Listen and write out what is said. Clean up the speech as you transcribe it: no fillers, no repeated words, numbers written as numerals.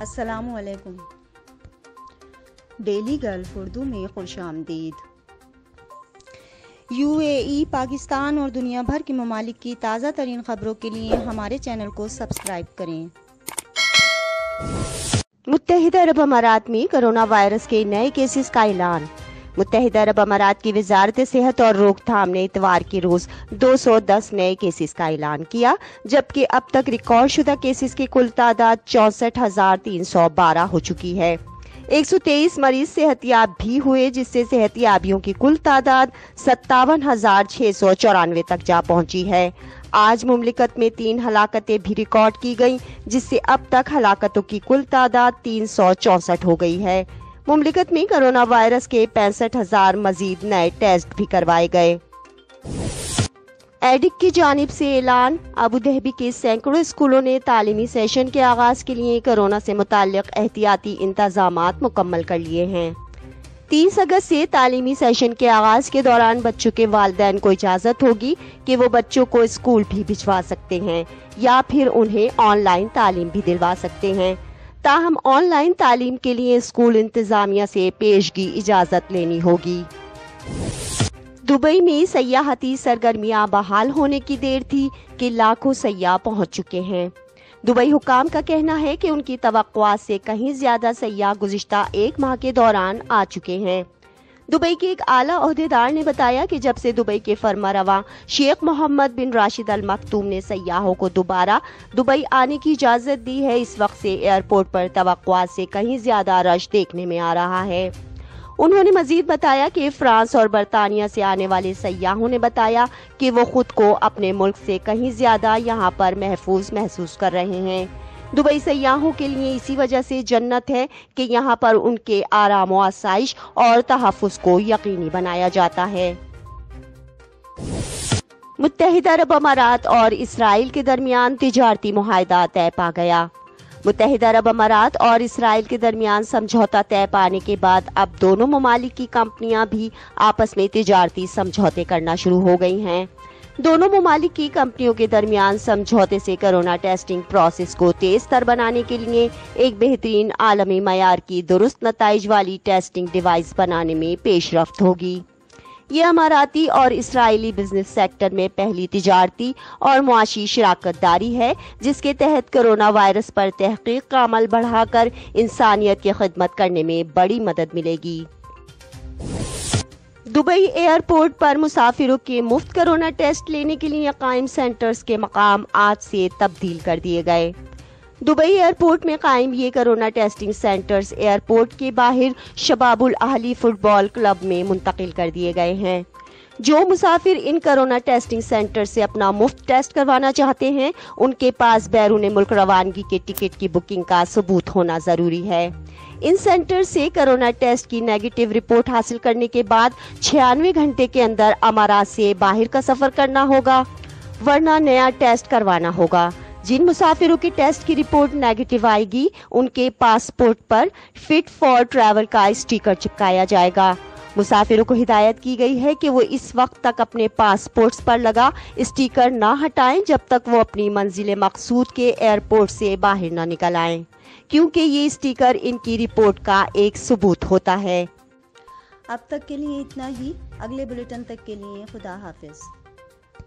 السلام علیکم۔ Daily golf Urdu میں خوش آمدید۔ UAE، پاکستان اور دنیا بھر کے ممالک کی تازہ ترین خبروں کے لیے ہمارے چینل کو سبسکرائب کریں۔ متحدہ عرب امارات میں کرونا وائرس کے نئے کیسز کا اعلان۔ متحدہ عرب امارات کی وزارت صحت اور روک تھام نے اتوار کے روز 210 نئے کیسز کا اعلان کیا، جبکہ اب تک ریکارڈ شدہ کیسز کی کل تعداد 64,312 ہو چکی ہے۔ 123 مریض صحت یاب بھی ہوئے، جس سے صحت یابیوں کی کل تعداد 57,694 تک جا پہنچی ہے۔ آج مملکت میں 3 ہلاکتیں بھی ریکارڈ کی گئیں، جس سے اب تک ہلاکتوں کی کل تعداد 364 ہو گئی ہے۔ مملکت میں کرونا وائرس کے 65,000 مزید نئے ٹیسٹ بھی کروائے گئے۔ ایڈک کی جانب سے اعلان۔ ابوظہبی کے سینکڑوں اسکولوں نے تعلیمی سیشن کے آغاز کے لیے کورونا سے متعلق احتیاطی انتظامات مکمل کر لیے ہیں۔ 30 اگست سے تعلیمی سیشن کے آغاز کے دوران بچوں کے والدین کو اجازت ہوگی کہ وہ بچوں کو اسکول بھی بھجوا سکتے ہیں یا پھر انہیں آن لائن تعلیم بھی دلوا سکتے ہیں۔ تاہم آن لائن تعلیم کے لیے اسکول انتظامیہ سے پیشگی اجازت لینی ہوگی۔ دبئی میں سیاحتی سرگرمیاں بحال ہونے کی دیر تھی کہ لاکھوں سیاح پہنچ چکے ہیں۔ دبئی حکام کا کہنا ہے کہ ان کی توقعات سے کہیں زیادہ سیاح گزشتہ 1 ماہ کے دوران آ چکے ہیں۔ دبئی کے ایک اعلیٰ عہدیدار نے بتایا کہ جب سے دبئی کے فرمانروا شیخ محمد بن راشد ال مکتوم نے سیاحوں کو دوبارہ دبئی آنے کی اجازت دی ہے، اس وقت سے ایئرپورٹ پر توقعات سے کہیں زیادہ رش دیکھنے میں آ رہا ہے۔ انہوں نے مزید بتایا کہ فرانس اور برطانیہ سے آنے والے سیاحوں نے بتایا کہ وہ خود کو اپنے ملک سے کہیں زیادہ یہاں پر محفوظ محسوس کر رہے ہیں۔ دبئی سیاحوں کے لیے اسی وجہ سے جنت ہے کہ یہاں پر ان کے آرام و آسائش اور تحفظ کو یقینی بنایا جاتا ہے۔ متحدہ عرب امارات اور اسرائیل کے درمیان تجارتی معاہدہ طے پا گیا۔ متحدہ عرب امارات اور اسرائیل کے درمیان سمجھوتا طے پانے کے بعد اب دونوں ممالک کی کمپنیاں بھی آپس میں تجارتی سمجھوتے کرنا شروع ہو گئی ہیں۔ دونوں ممالک کی کمپنیوں کے درمیان سمجھوتے سے کورونا ٹیسٹنگ پروسیس کو تیز تر بنانے کے لیے ایک بہترین عالمی معیار کی درست نتائج والی ٹیسٹنگ ڈیوائس بنانے میں پیش رفت ہوگی۔ یہ اماراتی اور اسرائیلی بزنس سیکٹر میں پہلی تجارتی اور معاشی شراکت داری ہے، جس کے تحت کورونا وائرس پر تحقیق کا عمل بڑھا کر انسانیت کی خدمت کرنے میں بڑی مدد ملے گی۔ دبئی ایئرپورٹ پر مسافروں کے مفت کورونا ٹیسٹ لینے کے لیے قائم سینٹرز کے مقام آج سے تبدیل کر دیے گئے۔ دبئی ایئرپورٹ میں قائم یہ کورونا ٹیسٹنگ سینٹرز ایئرپورٹ کے باہر شباب الاہلی فٹ بال کلب میں منتقل کر دیے گئے ہیں۔ جو مسافر ان کورونا ٹیسٹنگ سینٹر سے اپنا مفت ٹیسٹ کروانا چاہتے ہیں، ان کے پاس بیرون ملک روانگی کے ٹکٹ کی بکنگ کا ثبوت ہونا ضروری ہے۔ ان سینٹر سے کورونا ٹیسٹ کی نیگیٹو رپورٹ حاصل کرنے کے بعد 96 گھنٹے کے اندر امارات سے باہر کا سفر کرنا ہوگا، ورنہ نیا ٹیسٹ کروانا ہوگا۔ جن مسافروں کے ٹیسٹ کی رپورٹ نیگیٹو آئے گی، ان کے پاسپورٹ پر فٹ فار ٹریول کا اسٹیکر چپکایا جائے گا۔ مسافروں کو ہدایت کی گئی ہے کہ وہ اس وقت تک اپنے پاسپورٹس پر لگا اسٹیکر نہ ہٹائیں جب تک وہ اپنی منزل مقصود کے ایئرپورٹ سے باہر نہ نکل آئیں، کیونکہ یہ اسٹیکر ان کی رپورٹ کا ایک ثبوت ہوتا ہے۔ اب تک کے لیے اتنا ہی۔ اگلے بلیٹن تک کے لیے خدا حافظ۔